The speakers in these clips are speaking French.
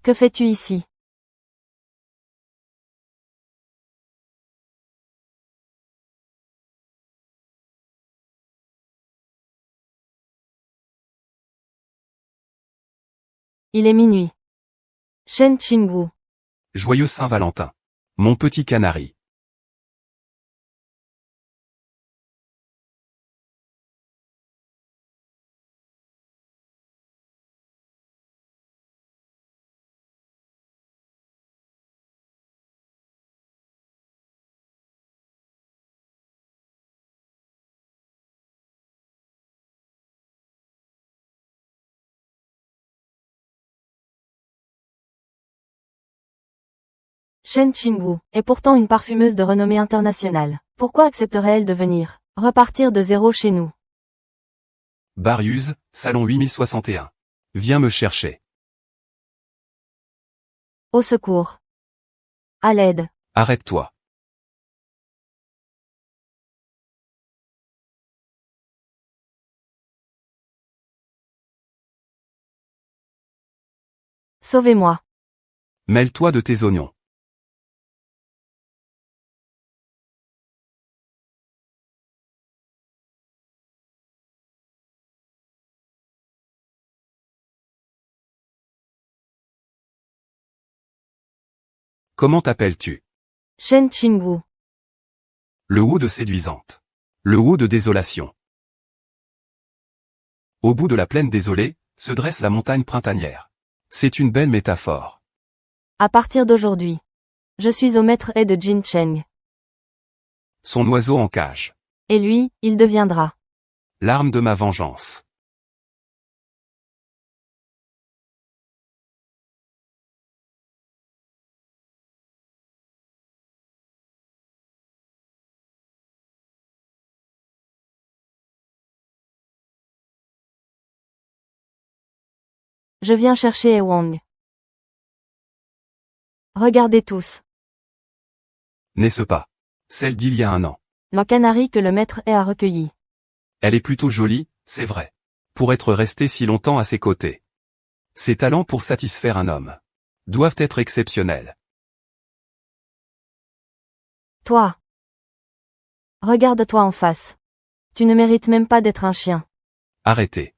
Que fais-tu ici? Il est minuit. Shen Qingwu. Joyeux Saint-Valentin. Mon petit canari. Shen Qingwu est pourtant une parfumeuse de renommée internationale. Pourquoi accepterait-elle de venir repartir de zéro chez nous? Barius, salon 8061. Viens me chercher. Au secours. À l'aide. Arrête-toi. Sauvez-moi. Mêle-toi de tes oignons. Comment t'appelles-tu? Shen Qingwu. Le Wu de séduisante. Le Wu de désolation. Au bout de la plaine désolée, se dresse la montagne printanière. C'est une belle métaphore. À partir d'aujourd'hui. Je suis au maître haie de Jin Cheng. Son oiseau en cage. Et lui, il deviendra L'arme de ma vengeance. Je viens chercher He Wang. Regardez tous. N'est-ce pas? Celle d'il y a un an. Le canari que le maître haie a recueilli. Elle est plutôt jolie, c'est vrai. Pour être restée si longtemps à ses côtés. Ses talents pour satisfaire un homme doivent être exceptionnels. Toi. Regarde-toi en face. Tu ne mérites même pas d'être un chien. Arrêtez.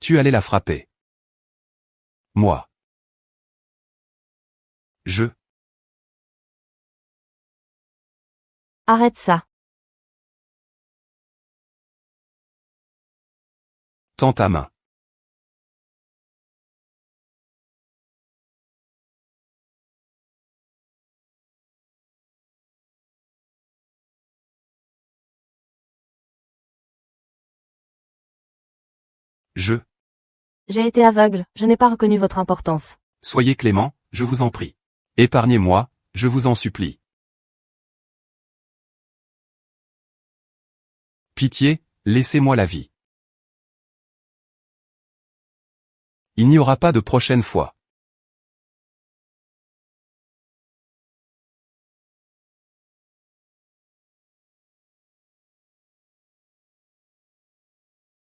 Tu allais la frapper. Moi. Je. Arrête ça. Tends ta main. Je. J'ai été aveugle, je n'ai pas reconnu votre importance. Soyez clément, je vous en prie. Épargnez-moi, je vous en supplie. Pitié, laissez-moi la vie. Il n'y aura pas de prochaine fois.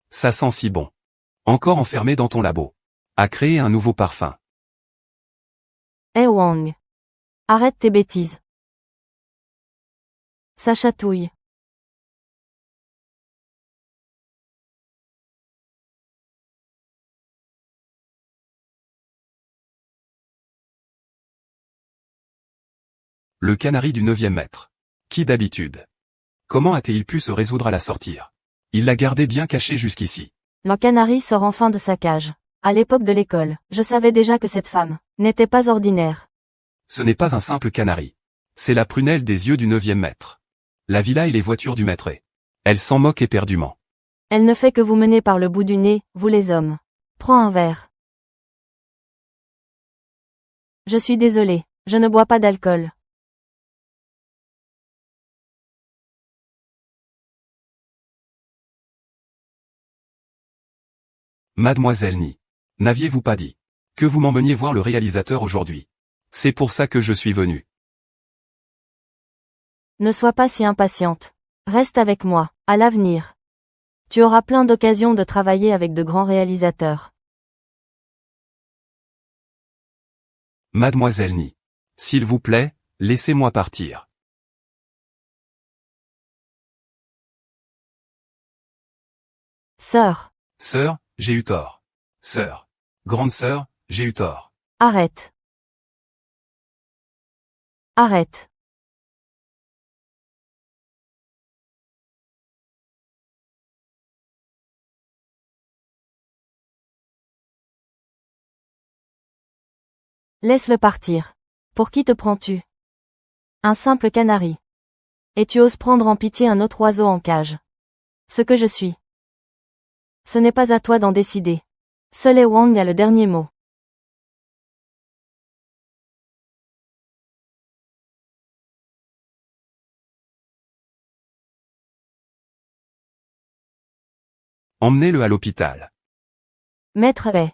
Ça sent si bon. Encore enfermé dans ton labo. À créer un nouveau parfum. He Wang. Arrête tes bêtises. Ça chatouille. Le canari du 9e mètre. Qui d'habitude? Comment a-t-il pu se résoudre à la sortir? Il l'a gardée bien cachée jusqu'ici. Le canari sort enfin de sa cage. À l'époque de l'école, je savais déjà que cette femme n'était pas ordinaire. Ce n'est pas un simple canari. C'est la prunelle des yeux du 9e mètre. La villa et les voitures du maître. Elle s'en moque éperdument. Elle ne fait que vous mener par le bout du nez, vous les hommes. Prends un verre. Je suis désolé, je ne bois pas d'alcool. Mademoiselle Ni. N'aviez-vous pas dit que vous m'emmeniez voir le réalisateur aujourd'hui? C'est pour ça que je suis venu. Ne sois pas si impatiente. Reste avec moi, à l'avenir. Tu auras plein d'occasions de travailler avec de grands réalisateurs. Mademoiselle Ni. S'il vous plaît, laissez-moi partir. Sœur, Sœur, j'ai eu tort. Sœur. Grande sœur, j'ai eu tort. arrête. Arrête. Laisse-le partir. Pour qui te prends-tu? Un simple canari. Et tu oses prendre en pitié un autre oiseau en cage. Ce que je suis. Ce n'est pas à toi d'en décider. Seul He Wang a le dernier mot. Emmenez-le à l'hôpital. Maître He.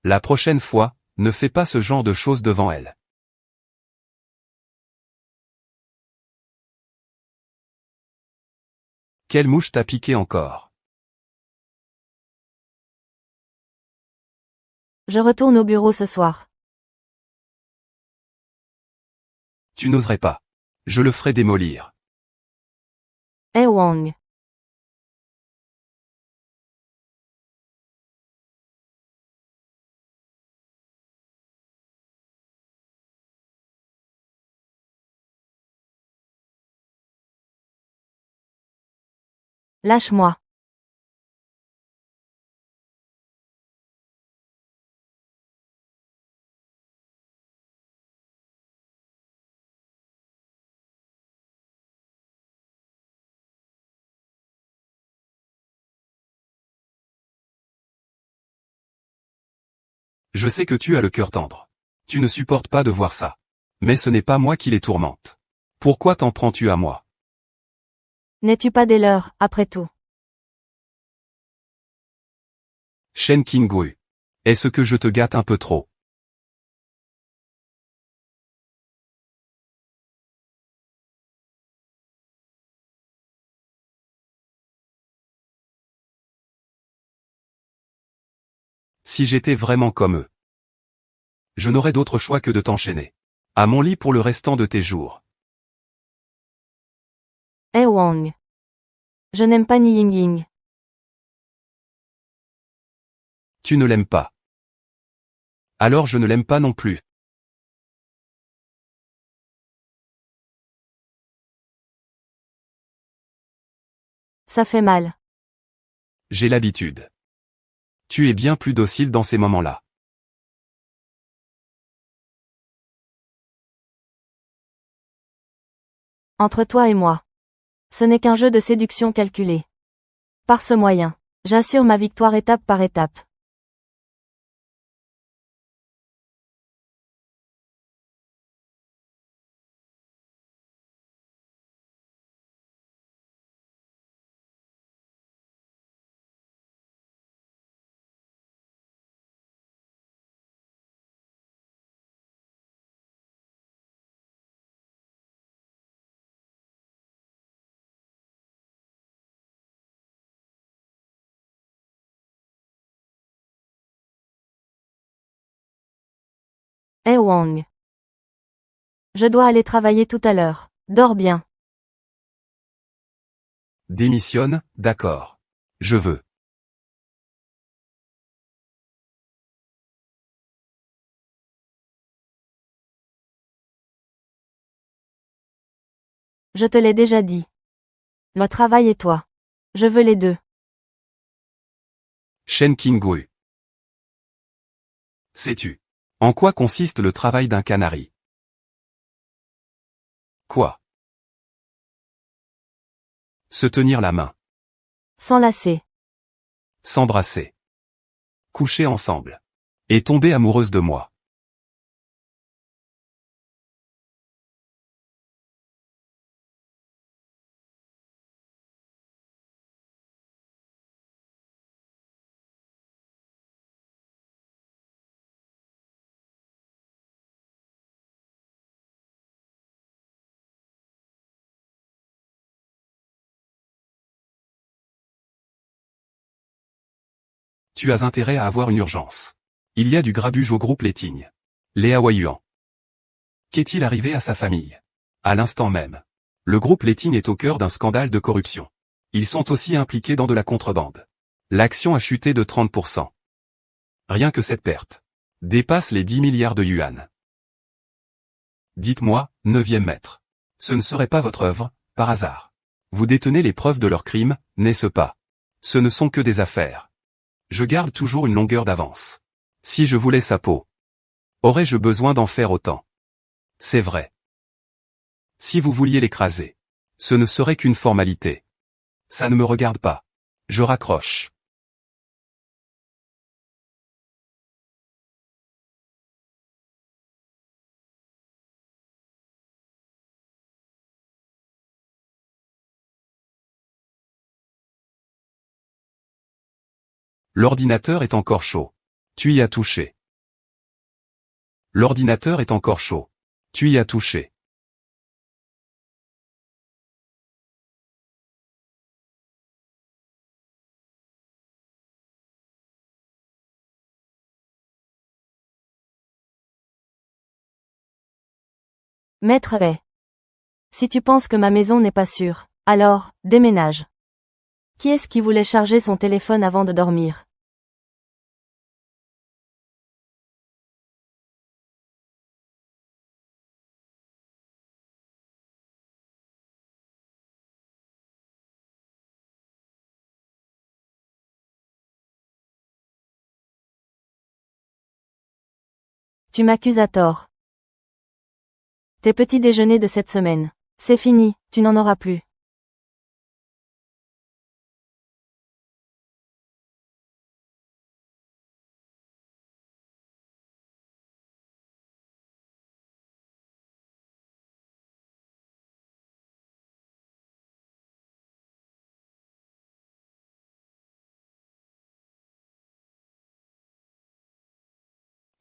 La prochaine fois, ne fais pas ce genre de choses devant elle. Quelle mouche t'a piqué encore? Je retourne au bureau ce soir. Tu n'oserais pas. Je le ferai démolir. He Wang. Lâche-moi. Je sais que tu as le cœur tendre. Tu ne supportes pas de voir ça. Mais ce n'est pas moi qui les tourmente. Pourquoi t'en prends-tu à moi? N'es-tu pas des leurs, après tout? Shen Qinggu. Est-ce que je te gâte un peu trop? Si j'étais vraiment comme eux, je n'aurais d'autre choix que de t'enchaîner à mon lit pour le restant de tes jours. He Wang. Je n'aime pas Ni Yingying. Tu ne l'aimes pas. Alors je ne l'aime pas non plus. Ça fait mal. J'ai l'habitude. Tu es bien plus docile dans ces moments-là. Entre toi et moi. Ce n'est qu'un jeu de séduction calculé. Par ce moyen, j'assure ma victoire étape par étape. He Wang. Je dois aller travailler tout à l'heure. Dors bien. Démissionne, d'accord. Je veux. Je te l'ai déjà dit. Le travail et toi. Je veux les deux. Shen Qinggu. Sais-tu en quoi consiste le travail d'un canari? Quoi? Se tenir la main. S'enlacer. S'embrasser. Coucher ensemble. Est tombée amoureuse de moi. Tu as intérêt à avoir une urgence. Il y a du grabuge au groupe Létigne. Léa Wahuan. Qu'est-il arrivé à sa famille? À l'instant même. Le groupe Létigne est au cœur d'un scandale de corruption. Ils sont aussi impliqués dans de la contrebande. L'action a chuté de 30%. Rien que cette perte dépasse les 10 milliards de yuan. Dites-moi, 9e maître. Ce ne serait pas votre œuvre, par hasard. Vous détenez les preuves de leur crime, n'est-ce pas? Ce ne sont que des affaires. Je garde toujours une longueur d'avance. Si je voulais sa peau, aurais-je besoin d'en faire autant? C'est vrai. Si vous vouliez l'écraser, ce ne serait qu'une formalité. Ça ne me regarde pas. Je raccroche. L'ordinateur est encore chaud. Tu y as touché. L'ordinateur est encore chaud. Tu y as touché. Maître est. Si tu penses que ma maison n'est pas sûre, alors, déménage. Qui est-ce qui voulait charger son téléphone avant de dormir? Tu m'accuses à tort. Tes petits déjeuners de cette semaine. C'est fini, tu n'en auras plus.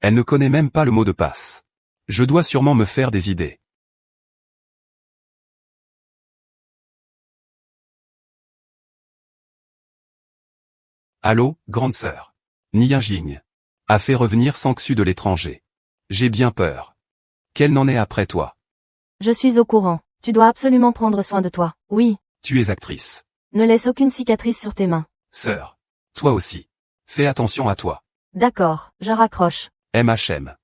Elle ne connaît même pas le mot de passe. Je dois sûrement me faire des idées. Allô, grande sœur. Nia Jing a fait revenir Sanxu de l'étranger. J'ai bien peur. Qu'elle n'en est après toi. Je suis au courant. Tu dois absolument prendre soin de toi. Oui. Tu es actrice. Ne laisse aucune cicatrice sur tes mains. Sœur. Toi aussi. Fais attention à toi. D'accord, je raccroche. MHM.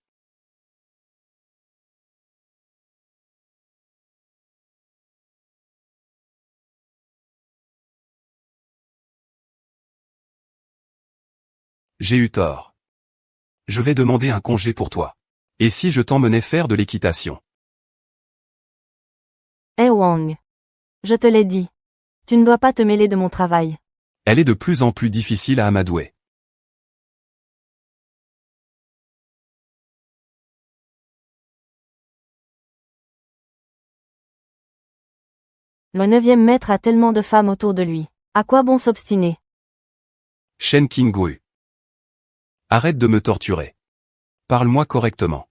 J'ai eu tort. Je vais demander un congé pour toi. Et si je t'emmenais faire de l'équitation? Eh Wang. Je te l'ai dit. Tu ne dois pas te mêler de mon travail. Elle est de plus en plus difficile à amadouer. Le 9e maître a tellement de femmes autour de lui. À quoi bon s'obstiner? Shen Qinggu. Arrête de me torturer. Parle-moi correctement.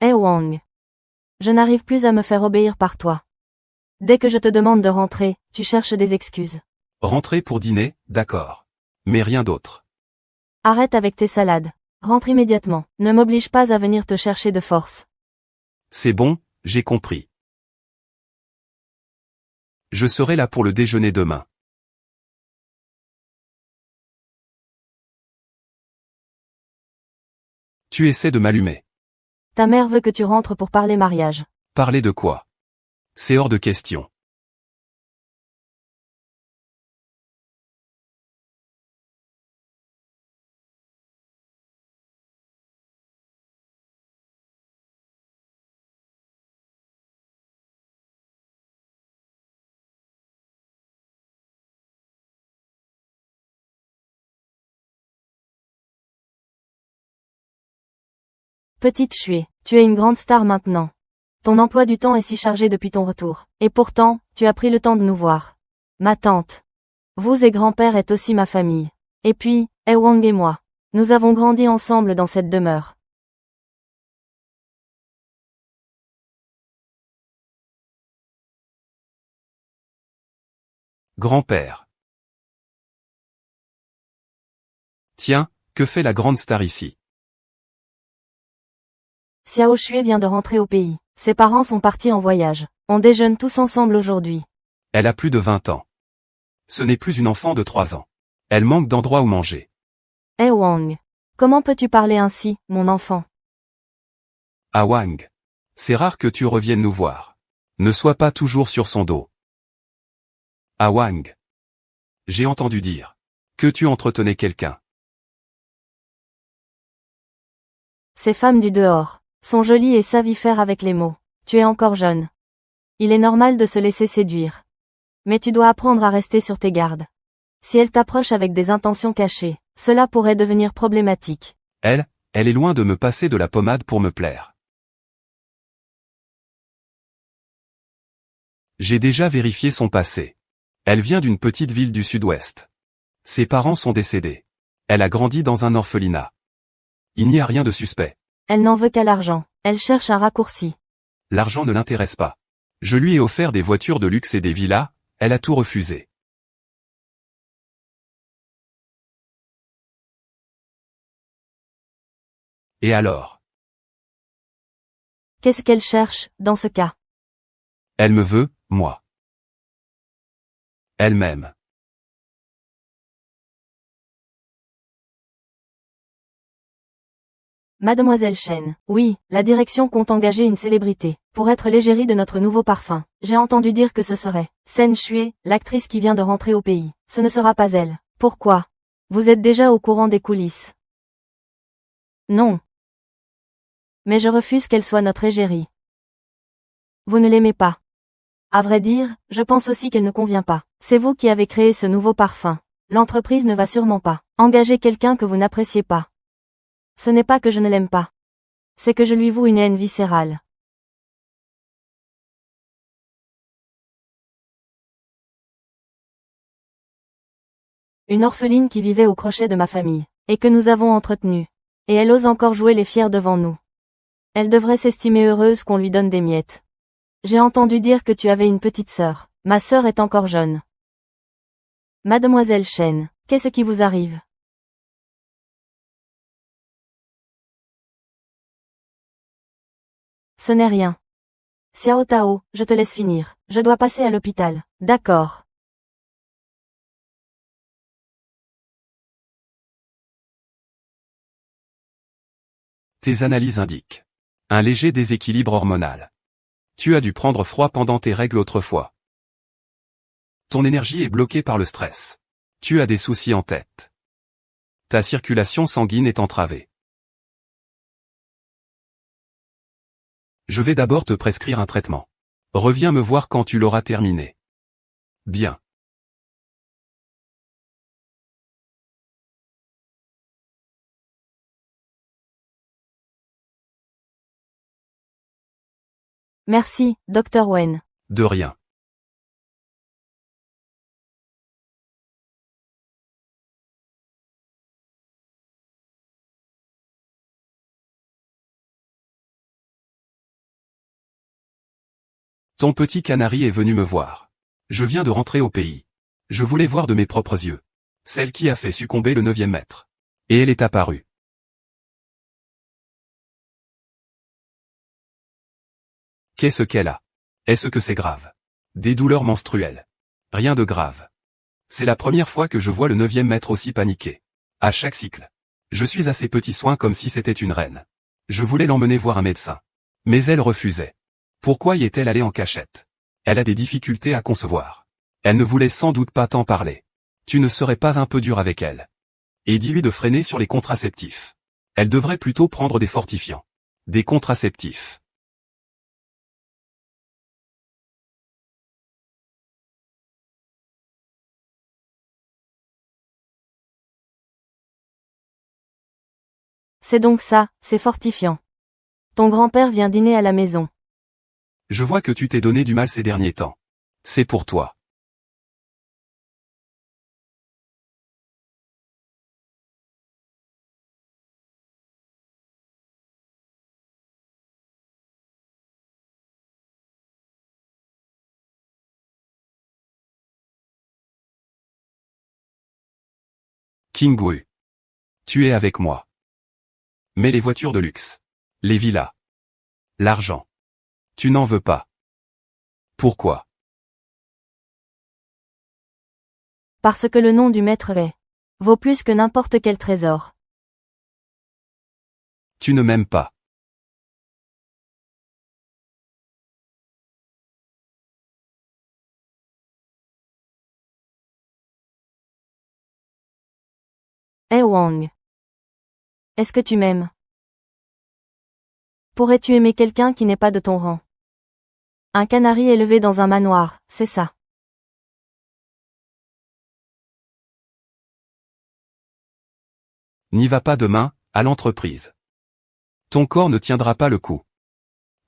Eh Wang. Je n'arrive plus à me faire obéir par toi. Dès que je te demande de rentrer, tu cherches des excuses. Rentrer pour dîner, d'accord. Mais rien d'autre. Arrête avec tes salades. Rentre immédiatement. Ne m'oblige pas à venir te chercher de force. C'est bon, j'ai compris. Je serai là pour le déjeuner demain. Tu essaies de m'allumer. Ta mère veut que tu rentres pour parler mariage. Parler de quoi? C'est hors de question. Petite Shui, tu es une grande star maintenant. Ton emploi du temps est si chargé depuis ton retour. Et pourtant, tu as pris le temps de nous voir. Ma tante. Vous et grand-père êtes aussi ma famille. Et puis, Ewang et moi. Nous avons grandi ensemble dans cette demeure. Grand-père. Tiens, que fait la grande star ici? Xiao Shui vient de rentrer au pays. Ses parents sont partis en voyage. On déjeune tous ensemble aujourd'hui. Elle a plus de 20 ans. Ce n'est plus une enfant de 3 ans. Elle manque d'endroit où manger. Wang. Comment peux-tu parler ainsi, mon enfant? Ah Wang. C'est rare que tu reviennes nous voir. Ne sois pas toujours sur son dos. Ah Wang. J'ai entendu dire que tu entretenais quelqu'un. Ces femmes du dehors sont jolies et savent y faire avec les mots. Tu es encore jeune. Il est normal de se laisser séduire. Mais tu dois apprendre à rester sur tes gardes. Si elles t'approchent avec des intentions cachées, cela pourrait devenir problématique. Elle est loin de me passer de la pommade pour me plaire. J'ai déjà vérifié son passé. Elle vient d'une petite ville du sud-ouest. Ses parents sont décédés. Elle a grandi dans un orphelinat. Il n'y a rien de suspect. Elle n'en veut qu'à l'argent. Elle cherche un raccourci. L'argent ne l'intéresse pas. Je lui ai offert des voitures de luxe et des villas, elle a tout refusé. Et alors? Qu'est-ce qu'elle cherche, dans ce cas? Elle me veut, moi. Elle m'aime. Mademoiselle Chen, oui, la direction compte engager une célébrité, pour être l'égérie de notre nouveau parfum. J'ai entendu dire que ce serait Sen Shui, l'actrice qui vient de rentrer au pays. Ce ne sera pas elle. Pourquoi? Vous êtes déjà au courant des coulisses. Non. Mais je refuse qu'elle soit notre égérie. Vous ne l'aimez pas. À vrai dire, je pense aussi qu'elle ne convient pas. C'est vous qui avez créé ce nouveau parfum. L'entreprise ne va sûrement pas engager quelqu'un que vous n'appréciez pas. Ce n'est pas que je ne l'aime pas. C'est que je lui voue une haine viscérale. Une orpheline qui vivait au crochet de ma famille, et que nous avons entretenue. Et elle ose encore jouer les fiers devant nous. Elle devrait s'estimer heureuse qu'on lui donne des miettes. J'ai entendu dire que tu avais une petite sœur. Ma sœur est encore jeune. Mademoiselle Chen, qu'est-ce qui vous arrive? Ce n'est rien. Xiao Tao, je te laisse finir. Je dois passer à l'hôpital. D'accord. Tes analyses indiquent un léger déséquilibre hormonal. Tu as dû prendre froid pendant tes règles autrefois. Ton énergie est bloquée par le stress. Tu as des soucis en tête. Ta circulation sanguine est entravée. Je vais d'abord te prescrire un traitement. Reviens me voir quand tu l'auras terminé. Bien. Merci, Dr. Wen. De rien. Ton petit canari est venu me voir. Je viens de rentrer au pays. Je voulais voir de mes propres yeux celle qui a fait succomber le 9e maître. Et elle est apparue. Qu'est-ce qu'elle a? Est-ce que c'est grave? Des douleurs menstruelles. Rien de grave. C'est la première fois que je vois le 9e maître aussi paniqué. À chaque cycle, Je suis à ses petits soins comme si c'était une reine. Je voulais l'emmener voir un médecin. Mais elle refusait. Pourquoi y est-elle allée en cachette? Elle a des difficultés à concevoir. Elle ne voulait sans doute pas t'en parler. Tu ne serais pas un peu dur avec elle. Et dis-lui de freiner sur les contraceptifs. Elle devrait plutôt prendre des fortifiants. Des contraceptifs. C'est donc ça, c'est fortifiant. Ton grand-père vient dîner à la maison. Je vois que tu t'es donné du mal ces derniers temps. C'est pour toi. King-Wu. Tu es avec moi. Mais les voitures de luxe. Les villas. L'argent. Tu n'en veux pas. Pourquoi? Parce que le nom du maître est vaut plus que n'importe quel trésor. Tu ne m'aimes pas. Eh Wang. Est-ce que tu m'aimes? Pourrais-tu aimer quelqu'un qui n'est pas de ton rang? Un canari élevé dans un manoir, c'est ça. N'y va pas demain, à l'entreprise. Ton corps ne tiendra pas le coup.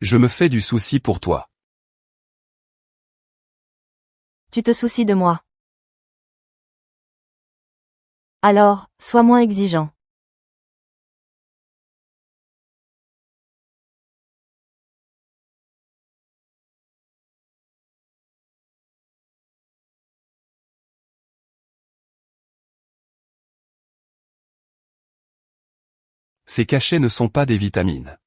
Je me fais du souci pour toi. Tu te soucies de moi. Alors, sois moins exigeant. Ces cachets ne sont pas des vitamines.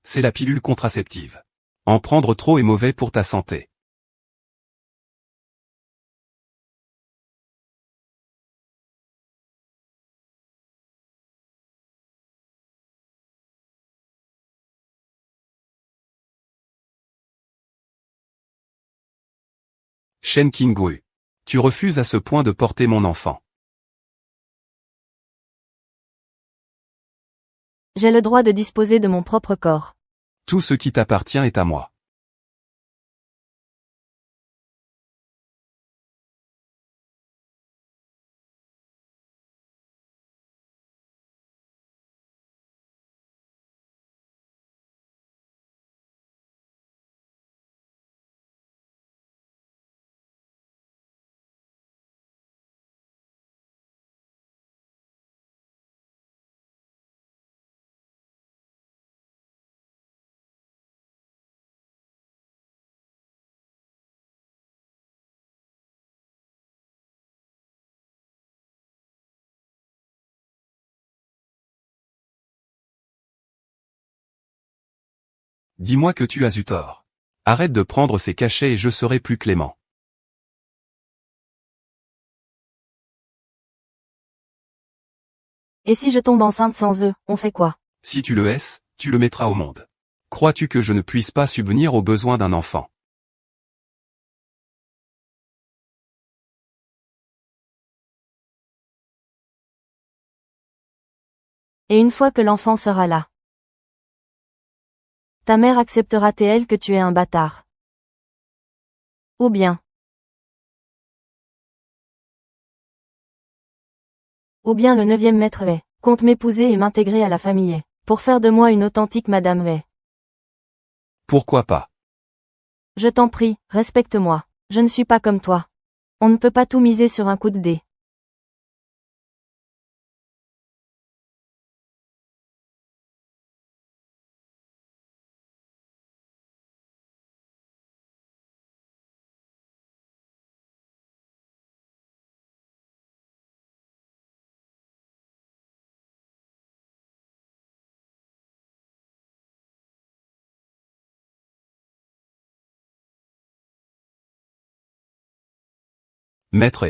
C'est la pilule contraceptive. En prendre trop est mauvais pour ta santé. Shen King-Wu. Tu refuses à ce point de porter mon enfant. J'ai le droit de disposer de mon propre corps. Tout ce qui t'appartient est à moi. Dis-moi que tu as eu tort. Arrête de prendre ces cachets et je serai plus clément. Et si je tombe enceinte sans eux, on fait quoi? Si tu le hais, tu le mettras au monde. Crois-tu que je ne puisse pas subvenir aux besoins d'un enfant? Et une fois que l'enfant sera là, ta mère acceptera-t-elle que tu es un bâtard? Ou bien le 9e maître Wei compte m'épouser et m'intégrer à la famille Wei, pour faire de moi une authentique Madame Wei. Pourquoi pas? Je t'en prie, respecte-moi. Je ne suis pas comme toi. On ne peut pas tout miser sur un coup de dé. Maître,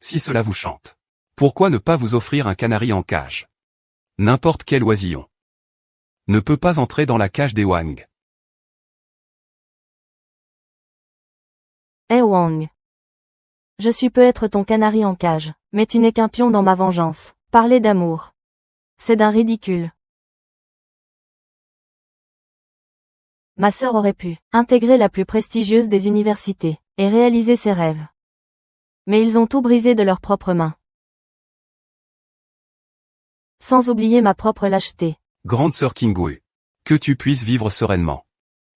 si cela vous chante. Pourquoi ne pas vous offrir un canari en cage? N'importe quel oisillon ne peut pas entrer dans la cage des Wang. Eh Wang. Je peux être ton canari en cage, mais tu n'es qu'un pion dans ma vengeance. Parler d'amour. C'est d'un ridicule. Ma sœur aurait pu intégrer la plus prestigieuse des universités et réaliser ses rêves. Mais ils ont tout brisé de leurs propres mains. Sans oublier ma propre lâcheté. Grande sœur Qinghui, que tu puisses vivre sereinement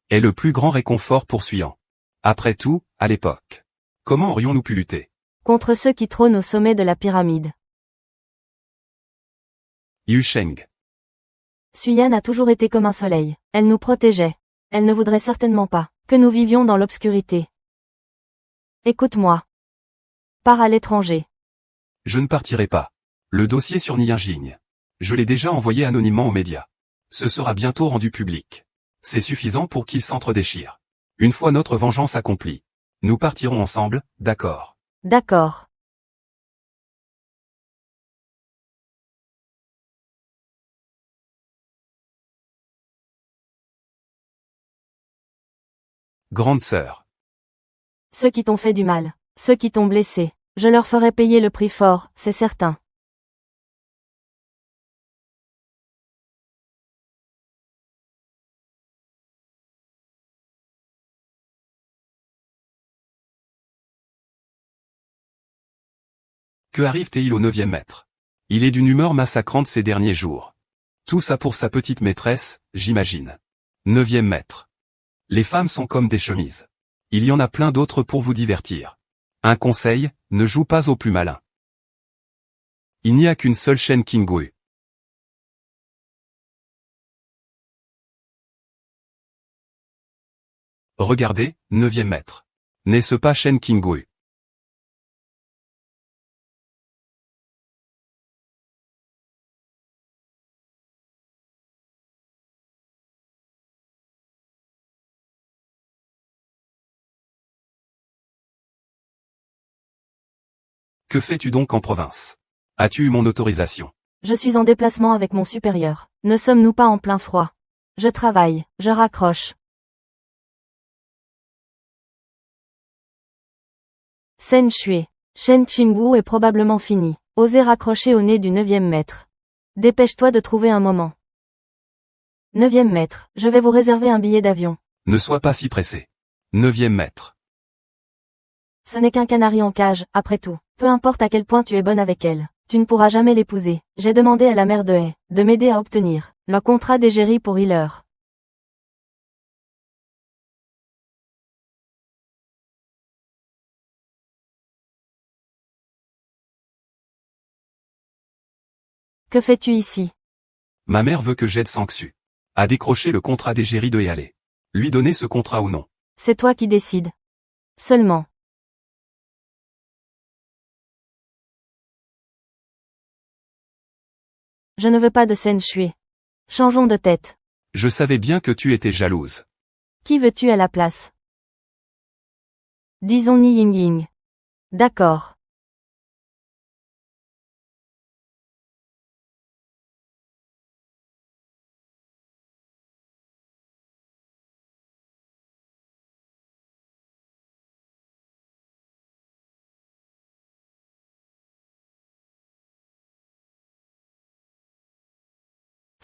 est le plus grand réconfort poursuivant. Après tout, à l'époque, comment aurions-nous pu lutter Contre ceux qui trônent au sommet de la pyramide. Yu Sheng. Suyan a toujours été comme un soleil. Elle nous protégeait. Elle ne voudrait certainement pas que nous vivions dans l'obscurité. Écoute-moi. Pars à l'étranger. Je ne partirai pas. Le dossier sur Nianjing. Je l'ai déjà envoyé anonymement aux médias. Ce sera bientôt rendu public. C'est suffisant pour qu'il s'entre-déchire. Une fois notre vengeance accomplie, nous partirons ensemble, d'accord. D'accord. Grande sœur. Ceux qui t'ont fait du mal, ceux qui t'ont blessé, je leur ferai payer le prix fort, c'est certain. Que arrive-t-il au 9e maître? Il est d'une humeur massacrante ces derniers jours. Tout ça pour sa petite maîtresse, j'imagine. 9e maître. Les femmes sont comme des chemises. Il y en a plein d'autres pour vous divertir. Un conseil, ne joue pas au plus malin. Il n'y a qu'une seule chaîne Qinghui. Regardez, 9e maître. N'est-ce pas Shen Qinghui? Que fais-tu donc en province? As-tu eu mon autorisation? Je suis en déplacement avec mon supérieur. Ne sommes-nous pas en plein froid? Je travaille, je raccroche. Sen Shui. Shen Qingwu est probablement fini. Osez raccrocher au nez du 9e maître. Dépêche-toi de trouver un moment. 9e maître, je vais vous réserver un billet d'avion. Ne sois pas si pressé. 9e maître. Ce n'est qu'un canari en cage, après tout. Peu importe à quel point tu es bonne avec elle, tu ne pourras jamais l'épouser. J'ai demandé à la mère de Hei de m'aider à obtenir le contrat d'égérie pour Healer. Que fais-tu ici? Ma mère veut que j'aide Sangsu à décrocher le contrat d'égérie de Yale. Lui donner ce contrat ou non. C'est toi qui décides. Seulement. Je ne veux pas de Sen Shui. Changeons de tête. Je savais bien que tu étais jalouse. Qui veux-tu à la place? Disons Ni Yingying. D'accord.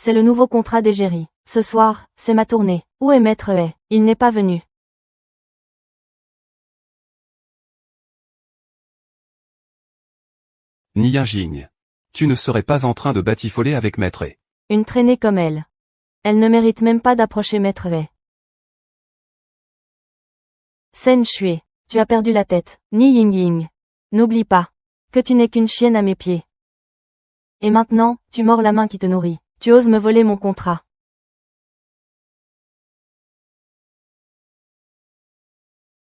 C'est le nouveau contrat d'égérie. Ce soir, c'est ma tournée. Où est Maître Hei? Il n'est pas venu. Nianjing. Tu ne serais pas en train de batifoler avec Maître Hei. Une traînée comme elle. Elle ne mérite même pas d'approcher Maître Hei. Sen Shui, tu as perdu la tête. Ni Yingying. N'oublie pas que tu n'es qu'une chienne à mes pieds. Et maintenant, tu mords la main qui te nourrit. Tu oses me voler mon contrat.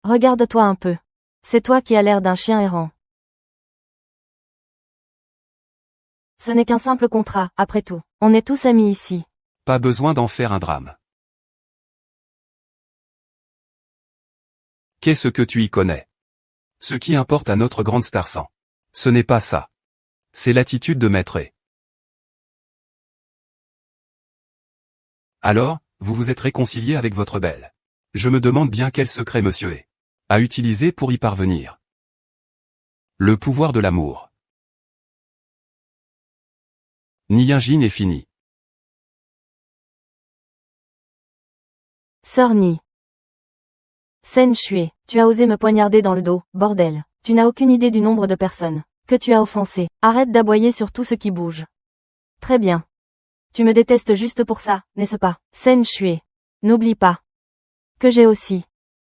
Regarde-toi un peu. C'est toi qui as l'air d'un chien errant. Ce n'est qu'un simple contrat, après tout. On est tous amis ici. Pas besoin d'en faire un drame. Qu'est-ce que tu y connais? Ce qui importe à notre grande star sang. Ce n'est pas ça. C'est l'attitude de Maître Hei. Alors, vous vous êtes réconcilié avec votre belle. Je me demande bien quel secret monsieur est à utiliser pour y parvenir. Le pouvoir de l'amour. Ni Jin est fini. Sœur Ni. Sen Shui, tu as osé me poignarder dans le dos, bordel. Tu n'as aucune idée du nombre de personnes que tu as offensées. Arrête d'aboyer sur tout ce qui bouge. Très bien. Tu me détestes juste pour ça, n'est-ce pas? Sen Shui. N'oublie pas que j'ai aussi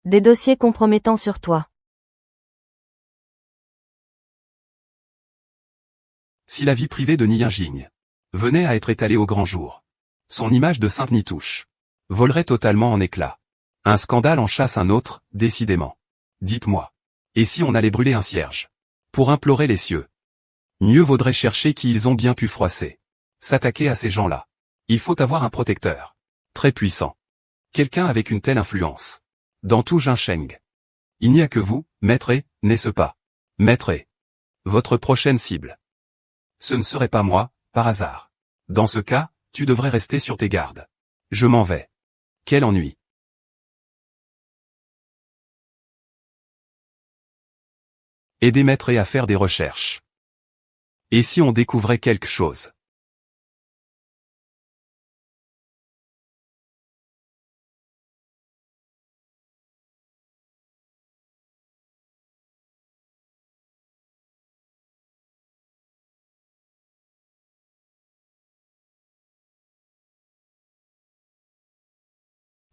des dossiers compromettants sur toi. Si la vie privée de Ni Jin venait à être étalée au grand jour, son image de sainte Nitouche volerait totalement en éclats. Un scandale en chasse un autre, décidément. Dites-moi. Et si on allait brûler un cierge pour implorer les cieux? Mieux vaudrait chercher qui ils ont bien pu froisser. S'attaquer à ces gens-là. Il faut avoir un protecteur très puissant. Quelqu'un avec une telle influence dans tout Jincheng. Il n'y a que vous, maître, n'est-ce pas? Maître, votre prochaine cible. Ce ne serait pas moi, par hasard. Dans ce cas, tu devrais rester sur tes gardes. Je m'en vais. Quel ennui. Aider maître à faire des recherches. Et si on découvrait quelque chose?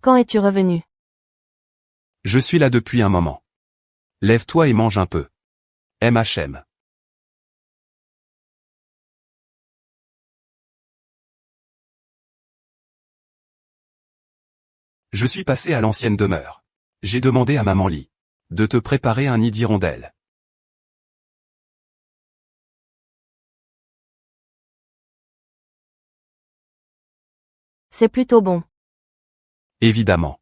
Quand es-tu revenu? Je suis là depuis un moment. Lève-toi et mange un peu. MHM. Je suis passé à l'ancienne demeure. J'ai demandé à maman Li de te préparer un nid d'hirondelle. C'est plutôt bon. Évidemment.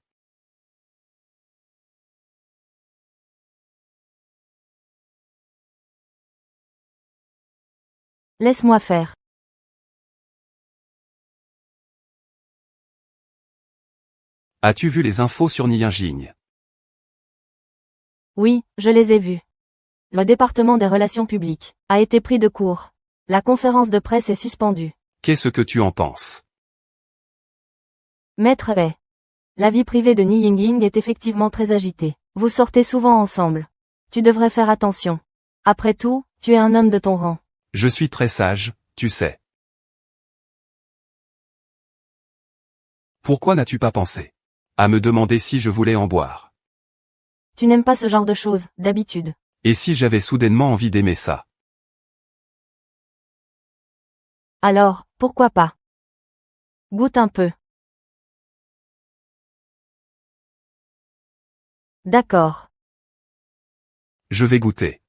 Laisse-moi faire. As-tu vu les infos sur Ni Jin? Oui, je les ai vus. Le département des relations publiques a été pris de court. La conférence de presse est suspendue. Qu'est-ce que tu en penses? Maître Wei. La vie privée de Ni Yingying est effectivement très agitée. Vous sortez souvent ensemble. Tu devrais faire attention. Après tout, tu es un homme de ton rang. Je suis très sage, tu sais. Pourquoi n'as-tu pas pensé à me demander si je voulais en boire? Tu n'aimes pas ce genre de choses, d'habitude. Et si j'avais soudainement envie d'aimer ça? Alors, pourquoi pas? Goûte un peu. D'accord. Je vais goûter.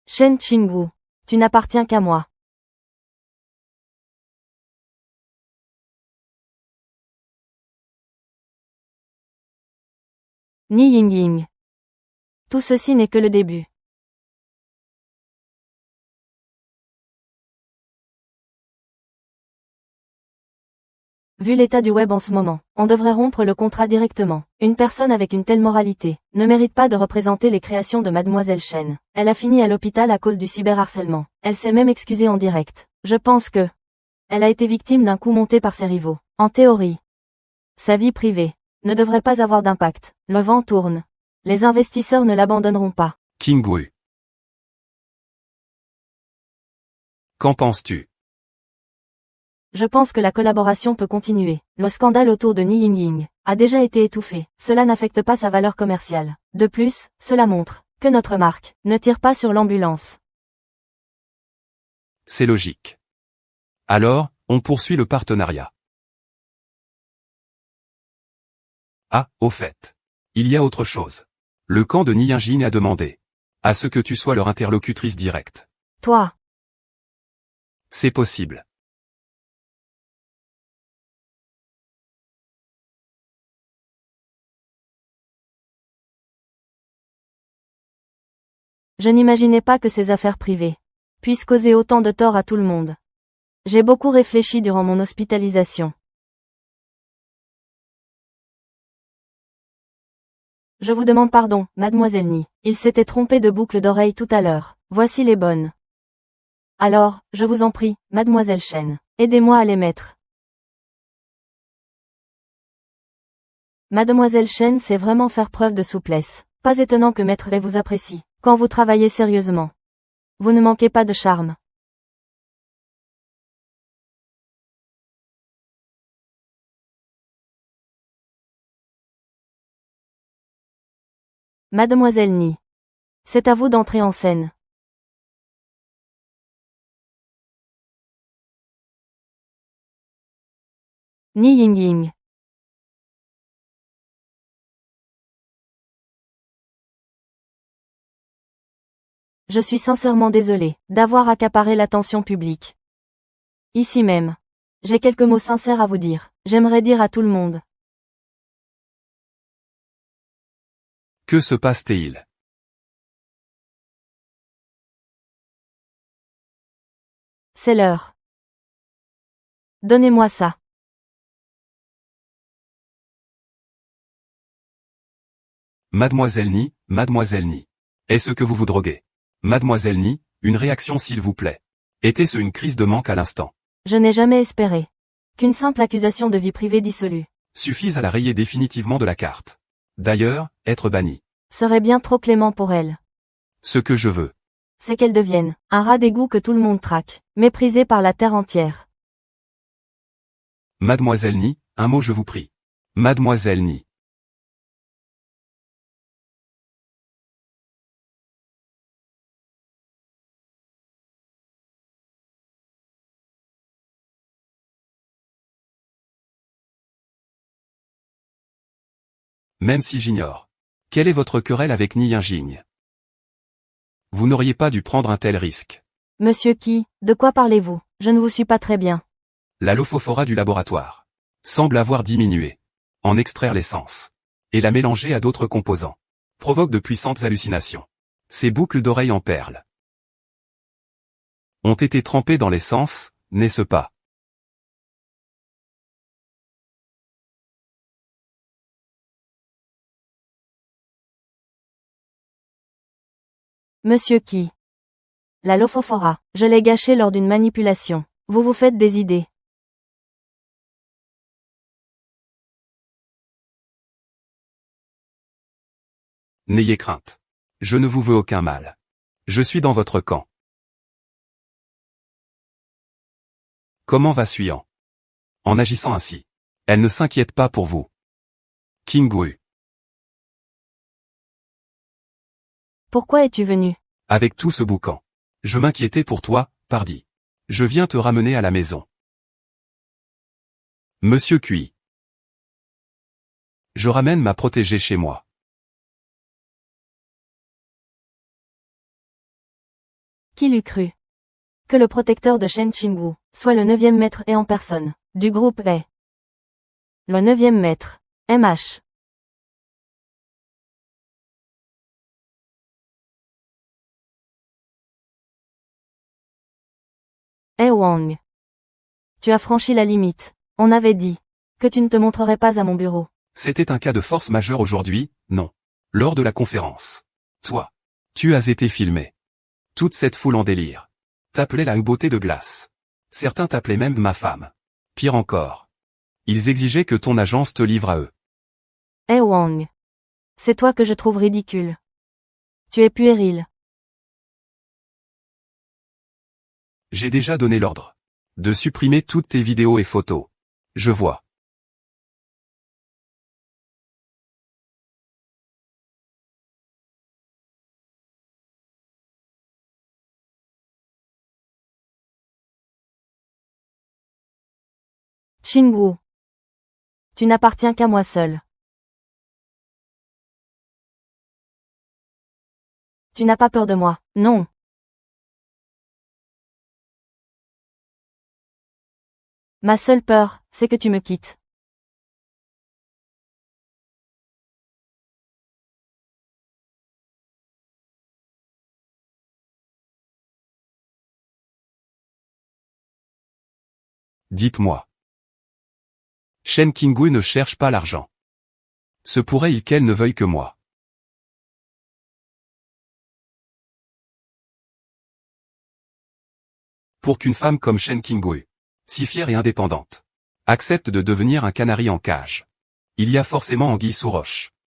Shen Qingwu. Tu n'appartiens qu'à moi. Ni Yingying. Tout ceci n'est que le début. Vu l'état du web en ce moment, on devrait rompre le contrat directement. Une personne avec une telle moralité ne mérite pas de représenter les créations de Mademoiselle Chen. Elle a fini à l'hôpital à cause du cyberharcèlement. Elle s'est même excusée en direct. Je pense que elle a été victime d'un coup monté par ses rivaux. En théorie, sa vie privée ne devrait pas avoir d'impact. Le vent tourne. Les investisseurs ne l'abandonneront pas. Qingwu. Qu'en penses-tu? Je pense que la collaboration peut continuer. Le scandale autour de Ni Yingying a déjà été étouffé. Cela n'affecte pas sa valeur commerciale. De plus, cela montre que notre marque ne tire pas sur l'ambulance. C'est logique. Alors, on poursuit le partenariat. Ah, au fait. Il y a autre chose. Le camp de Ni Jin a demandé à ce que tu sois leur interlocutrice directe. Toi, C'est possible. Je n'imaginais pas que ces affaires privées puissent causer autant de tort à tout le monde. J'ai beaucoup réfléchi durant mon hospitalisation. Je vous demande pardon, mademoiselle Ni. Il s'était trompé de boucle d'oreille tout à l'heure. Voici les bonnes. Alors, je vous en prie, mademoiselle Chen, aidez-moi à les mettre. Mademoiselle Chen sait vraiment faire preuve de souplesse. Pas étonnant que Maître Lei vous apprécie, quand vous travaillez sérieusement. Vous ne manquez pas de charme. Mademoiselle Ni. C'est à vous d'entrer en scène. Ni Yingying. Je suis sincèrement désolée d'avoir accaparé l'attention publique. Ici même. J'ai quelques mots sincères à vous dire. J'aimerais dire à tout le monde. Que se passe-t-il? C'est l'heure. Donnez-moi ça. Mademoiselle Ni, mademoiselle Ni. Est-ce que vous vous droguez? Mademoiselle Ni, une réaction s'il vous plaît. Était-ce une crise de manque à l'instant? Je n'ai jamais espéré qu'une simple accusation de vie privée dissolue Suffise à la rayer définitivement de la carte. D'ailleurs, être bannie. serait bien trop clément pour elle. Ce que je veux. C'est qu'elle devienne un rat d'égout que tout le monde traque, méprisé par la terre entière. Mademoiselle Ni, un mot je vous prie. Mademoiselle Ni. Même si j'ignore. Quelle est votre querelle avec Ni Yingying? Vous n'auriez pas dû prendre un tel risque. Monsieur qui, de quoi parlez-vous? Je ne vous suis pas très bien. La lophophora du laboratoire semble avoir diminué. En extraire l'essence et la mélanger à d'autres composants provoque de puissantes hallucinations. Ces boucles d'oreilles en perles ont été trempées dans l'essence, n'est-ce pas? Monsieur qui? La lophophora, je l'ai gâchée lors d'une manipulation. Vous vous faites des idées. N'ayez crainte. Je ne vous veux aucun mal. Je suis dans votre camp. Comment va Suyan? En agissant ainsi, elle ne s'inquiète pas pour vous. King Wu. Pourquoi es-tu venu? Avec tout ce boucan. Je m'inquiétais pour toi, pardi. Je viens te ramener à la maison. Monsieur Cui. Je ramène ma protégée chez moi. Qui l'eût cru? Que le protecteur de Shen Qingwu soit le 9e maître et en personne du groupe Lei. Le 9e maître, MH. Wang. Tu as franchi la limite. On avait dit que tu ne te montrerais pas à mon bureau. C'était un cas de force majeure aujourd'hui, non. Lors de la conférence. Toi. Tu as été filmé. Toute cette foule en délire. T'appelait la beauté de glace. Certains t'appelaient même ma femme. Pire encore. Ils exigeaient que ton agence te livre à eux. Wang. C'est toi que je trouve ridicule. Tu es puéril. J'ai déjà donné l'ordre de supprimer toutes tes vidéos et photos. Je vois. Qingwu. Tu n'appartiens qu'à moi seul. Tu n'as pas peur de moi, non. Ma seule peur, c'est que tu me quittes. Dites-moi. Shen Qingwei ne cherche pas l'argent. Se pourrait-il qu'elle ne veuille que moi. Pour qu'une femme comme Shen Qingwei, si fière et indépendante, accepte de devenir un canari en cage, il y a forcément anguille sous roche.